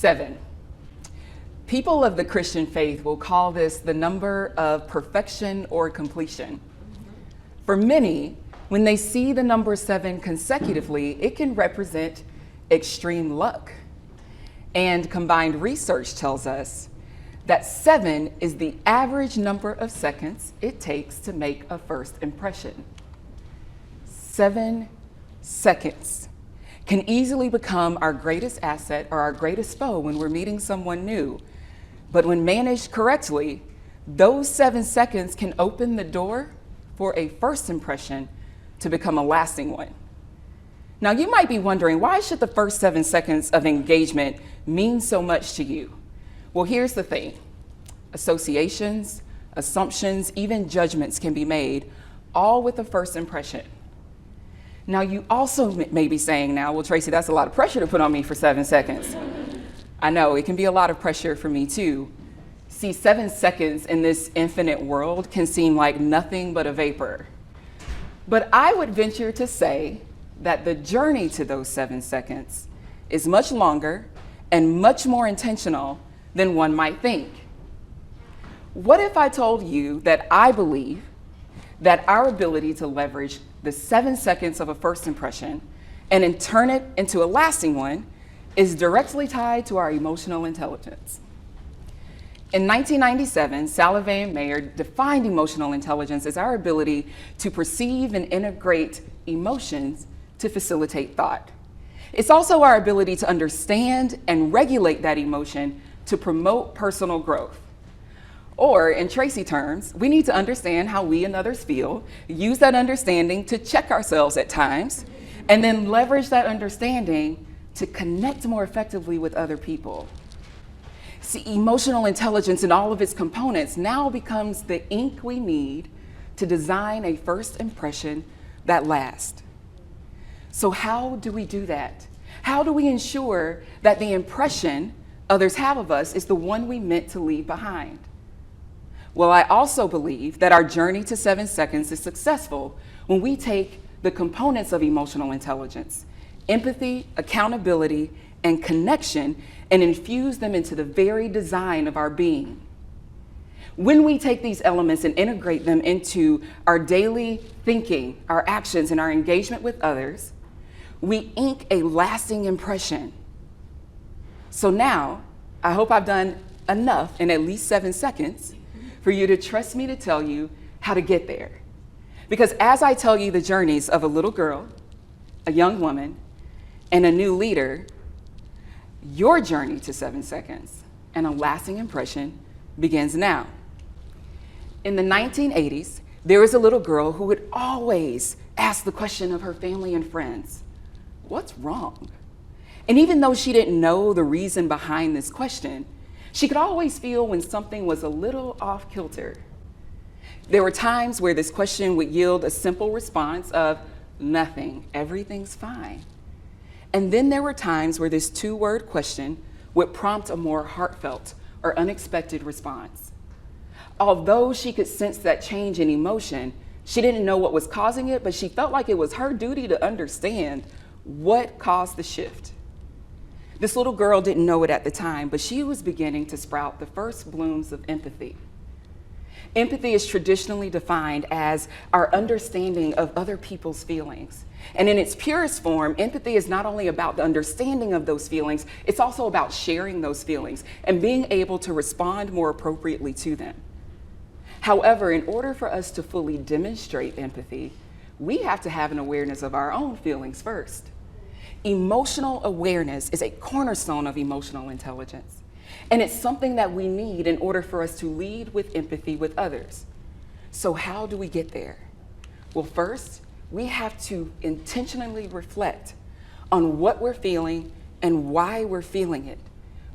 7. People of the Christian faith will call this the number of perfection or completion. For many, when they see the number 7 consecutively, it can represent extreme luck. And combined research tells us that 7 is the average number of seconds it takes to make a first impression. 7 seconds can easily become our greatest asset or our greatest foe when we're meeting someone new. But when managed correctly, those 7 seconds can open the door for a first impression to become a lasting one. Now, you might be wondering, why should the first 7 seconds of engagement mean so much to you? Well, here's the thing. Associations, assumptions, even judgments can be made, all with a first impression. Now, you also may be saying now, well, Tracy, that's a lot of pressure to put on me for 7 seconds. I know, it can be a lot of pressure for me too. See, 7 seconds in this infinite world can seem like nothing but a vapor. But I would venture to say that the journey to those 7 seconds is much longer and much more intentional than one might think. What if I told you that I believe that our ability to leverage the 7 seconds of a first impression and then turn it into a lasting one is directly tied to our emotional intelligence? In 1997, Salovey and Mayer defined emotional intelligence as our ability to perceive and integrate emotions to facilitate thought. It's also our ability to understand and regulate that emotion to promote personal growth. Or, in Tracy terms, we need to understand how we and others feel, use that understanding to check ourselves at times, and then leverage that understanding to connect more effectively with other people. See, emotional intelligence in all of its components now becomes the ink we need to design a first impression that lasts. So how do we do that? How do we ensure that the impression others have of us is the one we meant to leave behind? Well, I also believe that our journey to 7 seconds is successful when we take the components of emotional intelligence, empathy, accountability, and connection, and infuse them into the very design of our being. When we take these elements and integrate them into our daily thinking, our actions, and our engagement with others, we ink a lasting impression. So now, I hope I've done enough in at least 7 seconds for you to trust me to tell you how to get there. Because as I tell you the journeys of a little girl, a young woman, and a new leader, your journey to 7 seconds and a lasting impression begins now. In the 1980s, there was a little girl who would always ask the question of her family and friends, what's wrong? And even though she didn't know the reason behind this question, she could always feel when something was a little off kilter. There were times where this question would yield a simple response of nothing, everything's fine. And then there were times where this 2-word question would prompt a more heartfelt or unexpected response. Although she could sense that change in emotion, she didn't know what was causing it, but she felt like it was her duty to understand what caused the shift. This little girl didn't know it at the time, but she was beginning to sprout the first blooms of empathy. Empathy is traditionally defined as our understanding of other people's feelings. And in its purest form, empathy is not only about the understanding of those feelings, it's also about sharing those feelings and being able to respond more appropriately to them. However, in order for us to fully demonstrate empathy, we have to have an awareness of our own feelings first. Emotional awareness is a cornerstone of emotional intelligence. And it's something that we need in order for us to lead with empathy with others. So how do we get there? Well, first, we have to intentionally reflect on what we're feeling and why we're feeling it.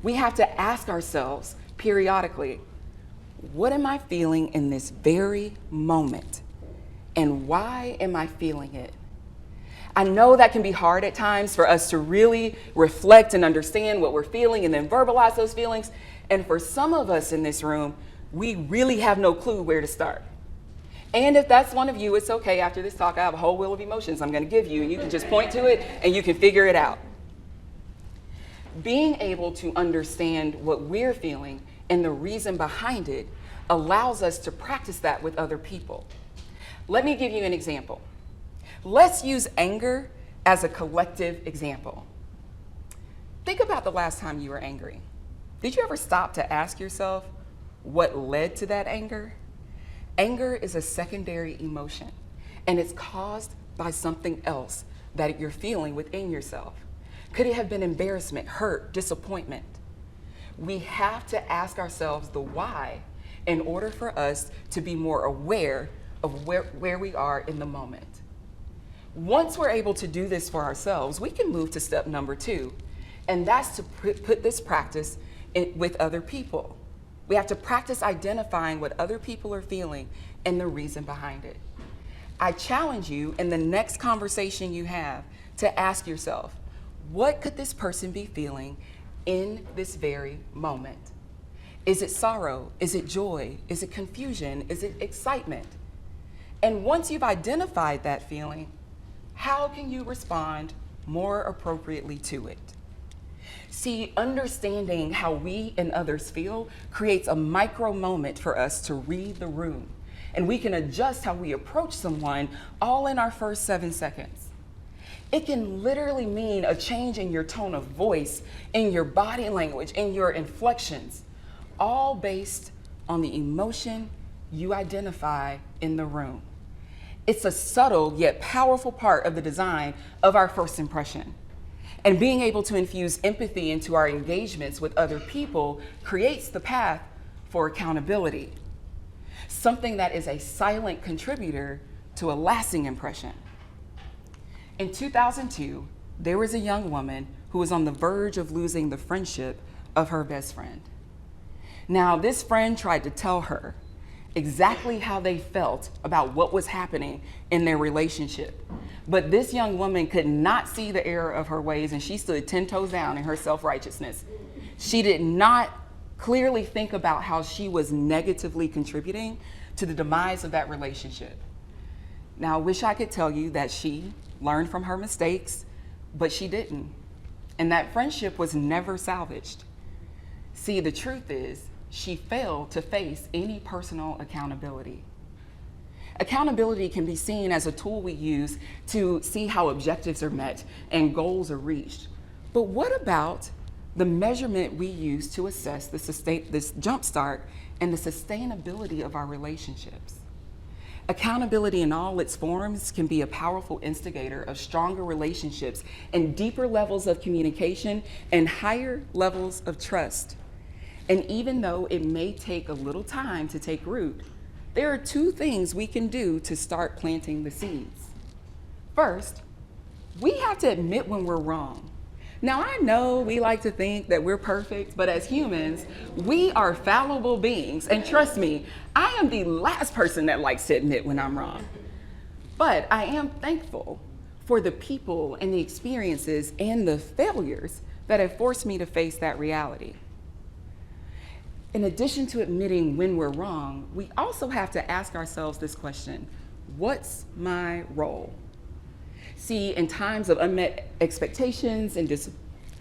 We have to ask ourselves periodically, what am I feeling in this very moment? And why am I feeling it? I know that can be hard at times for us to really reflect and understand what we're feeling and then verbalize those feelings. And for some of us in this room, we really have no clue where to start. And if that's one of you, it's okay. After this talk, I have a whole wheel of emotions I'm going to give you. You can just point to it and you can figure it out. Being able to understand what we're feeling and the reason behind it allows us to practice that with other people. Let me give you an example. Let's use anger as a collective example. Think about the last time you were angry. Did you ever stop to ask yourself what led to that anger? Anger is a secondary emotion, and it's caused by something else that you're feeling within yourself. Could it have been embarrassment, hurt, disappointment? We have to ask ourselves the why in order for us to be more aware of where we are in the moment. Once we're able to do this for ourselves, we can move to step number 2, and that's to put this practice with other people. We have to practice identifying what other people are feeling and the reason behind it. I challenge you in the next conversation you have to ask yourself, what could this person be feeling in this very moment? Is it sorrow? Is it joy? Is it confusion? Is it excitement? And once you've identified that feeling, how can you respond more appropriately to it? See, understanding how we and others feel creates a micro moment for us to read the room. And we can adjust how we approach someone all in our first 7 seconds. It can literally mean a change in your tone of voice, in your body language, in your inflections, all based on the emotion you identify in the room. It's a subtle yet powerful part of the design of our first impression. And being able to infuse empathy into our engagements with other people creates the path for accountability, something that is a silent contributor to a lasting impression. In 2002, there was a young woman who was on the verge of losing the friendship of her best friend. Now, this friend tried to tell her exactly how they felt about what was happening in their relationship. But this young woman could not see the error of her ways, and she stood 10 toes down in her self-righteousness. She did not clearly think about how she was negatively contributing to the demise of that relationship. Now, I wish I could tell you that she learned from her mistakes, but she didn't. And that friendship was never salvaged. See, the truth is, she failed to face any personal accountability. Accountability can be seen as a tool we use to see how objectives are met and goals are reached. But what about the measurement we use to assess this jumpstart and the sustainability of our relationships? Accountability in all its forms can be a powerful instigator of stronger relationships and deeper levels of communication and higher levels of trust. And even though it may take a little time to take root, there are 2 things we can do to start planting the seeds. First, we have to admit when we're wrong. Now, I know we like to think that we're perfect, but as humans, we are fallible beings. And trust me, I am the last person that likes to admit when I'm wrong. But I am thankful for the people and the experiences and the failures that have forced me to face that reality. In addition to admitting when we're wrong, we also have to ask ourselves this question: what's my role? See, in times of unmet expectations and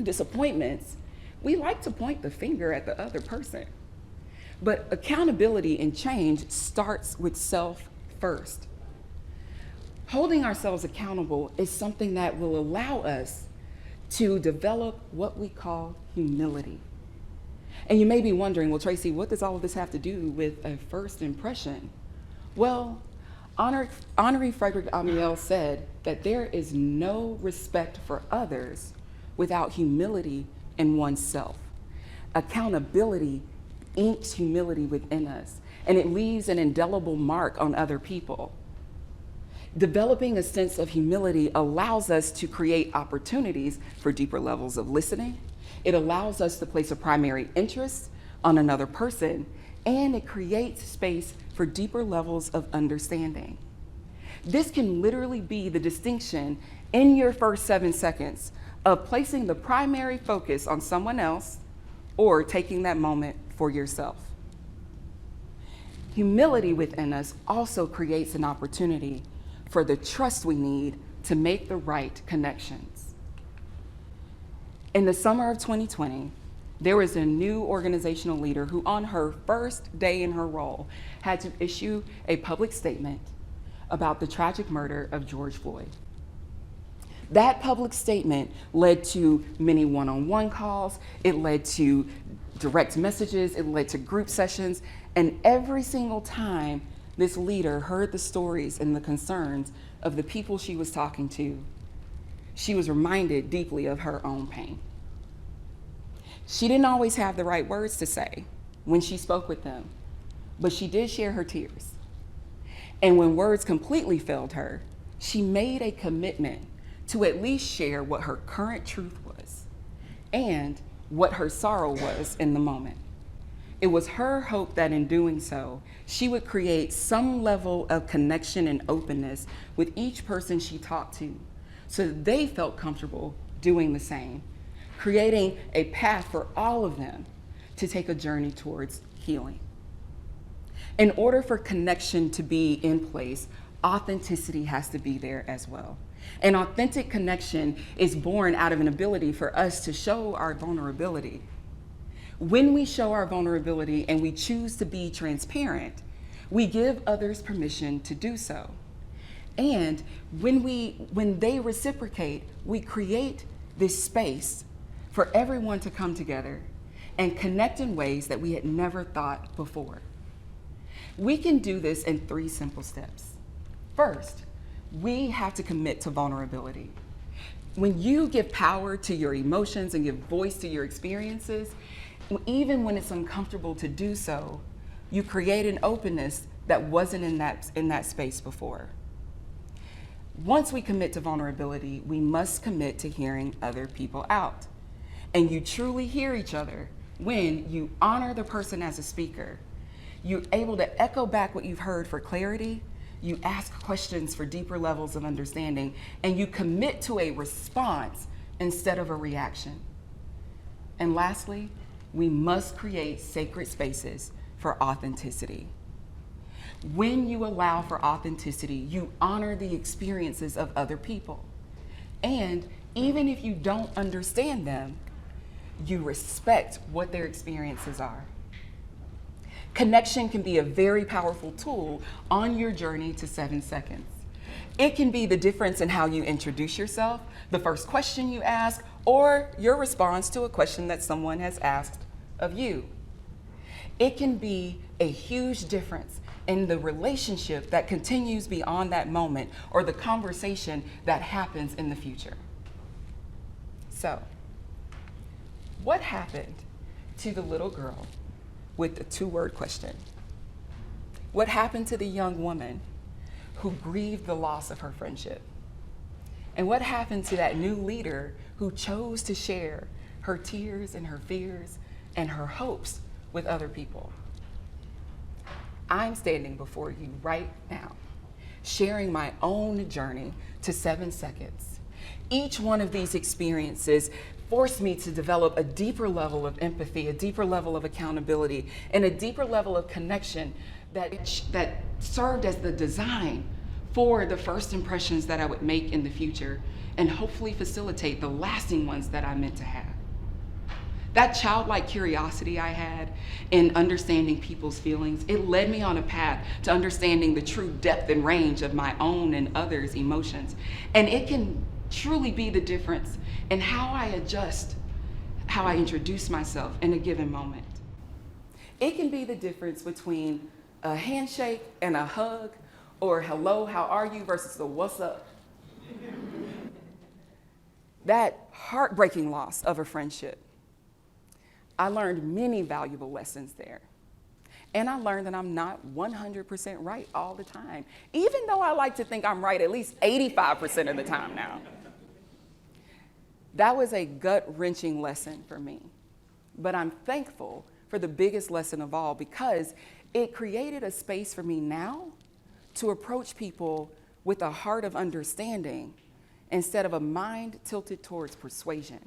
disappointments, we like to point the finger at the other person. But accountability and change starts with self first. Holding ourselves accountable is something that will allow us to develop what we call humility. And you may be wondering, well, Tracy, what does all of this have to do with a first impression? Well, Henri Frederick Amiel said that there is no respect for others without humility in oneself. Accountability inks humility within us, and it leaves an indelible mark on other people. Developing a sense of humility allows us to create opportunities for deeper levels of listening. It allows us to place a primary interest on another person, and it creates space for deeper levels of understanding. This can literally be the distinction in your first 7 seconds of placing the primary focus on someone else or taking that moment for yourself. Humility within us also creates an opportunity for the trust we need to make the right connections. In the summer of 2020, there was a new organizational leader who, on her first day in her role, had to issue a public statement about the tragic murder of George Floyd. That public statement led to many one-on-one calls, it led to direct messages, it led to group sessions, and every single time this leader heard the stories and the concerns of the people she was talking to, she was reminded deeply of her own pain. She didn't always have the right words to say when she spoke with them, but she did share her tears. And when words completely failed her, she made a commitment to at least share what her current truth was and what her sorrow was in the moment. It was her hope that in doing so, she would create some level of connection and openness with each person she talked to, so that they felt comfortable doing the same, creating a path for all of them to take a journey towards healing. In order for connection to be in place, authenticity has to be there as well. An authentic connection is born out of an ability for us to show our vulnerability. When we show our vulnerability and we choose to be transparent, we give others permission to do so. And when they reciprocate, we create this space for everyone to come together and connect in ways that we had never thought before. We can do this in 3 simple steps. First, we have to commit to vulnerability. When you give power to your emotions and give voice to your experiences, even when it's uncomfortable to do so, you create an openness that wasn't in that space before. Once we commit to vulnerability, we must commit to hearing other people out. And you truly hear each other when you honor the person as a speaker. You're able to echo back what you've heard for clarity, you ask questions for deeper levels of understanding, and you commit to a response instead of a reaction. And lastly, we must create sacred spaces for authenticity. When you allow for authenticity, you honor the experiences of other people. And even if you don't understand them, you respect what their experiences are. Connection can be a very powerful tool on your journey to 7 seconds. It can be the difference in how you introduce yourself, the first question you ask, or your response to a question that someone has asked of you. It can be a huge difference in the relationship that continues beyond that moment or the conversation that happens in the future. So, what happened to the little girl with the 2-word question? What happened to the young woman who grieved the loss of her friendship? And what happened to that new leader who chose to share her tears and her fears and her hopes with other people? I'm standing before you right now, sharing my own journey to 7 seconds. Each one of these experiences forced me to develop a deeper level of empathy, a deeper level of accountability, and a deeper level of connection that served as the design for the first impressions that I would make in the future and hopefully facilitate the lasting ones that I meant to have. That childlike curiosity I had in understanding people's feelings, it led me on a path to understanding the true depth and range of my own and others' emotions. And it can truly be the difference in how I adjust, how I introduce myself in a given moment. It can be the difference between a handshake and a hug, or hello, how are you, versus the what's up. That heartbreaking loss of a friendship, I learned many valuable lessons there. And I learned that I'm not 100% right all the time, even though I like to think I'm right at least 85% of the time now. That was a gut-wrenching lesson for me. But I'm thankful for the biggest lesson of all, because it created a space for me now to approach people with a heart of understanding instead of a mind tilted towards persuasion.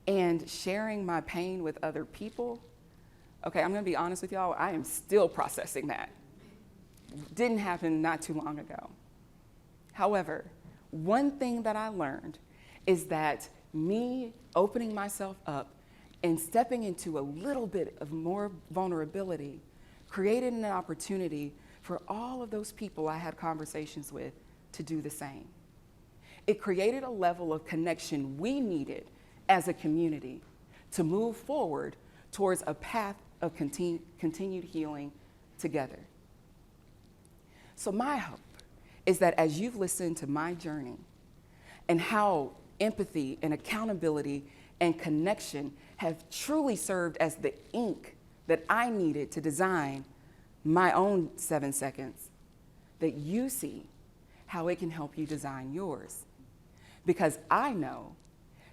And sharing my pain with other people, okay, I'm gonna be honest with y'all, I am still processing that. Didn't happen not too long ago. However, one thing that I learned is that me opening myself up and stepping into a little bit of more vulnerability created an opportunity for all of those people I had conversations with to do the same. It created a level of connection we needed as a community to move forward towards a path of continued healing together. So my hope is that as you've listened to my journey and how empathy and accountability and connection have truly served as the ink that I needed to design my own 7 seconds, that you see how it can help you design yours. Because I know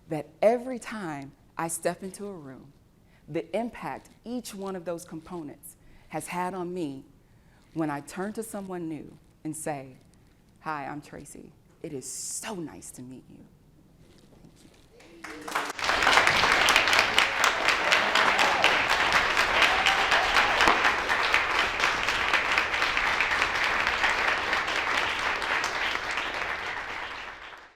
that every time I step into a room, the impact each one of those components has had on me when I turn to someone new and say, "Hi, I'm Tracy. It is so nice to meet you."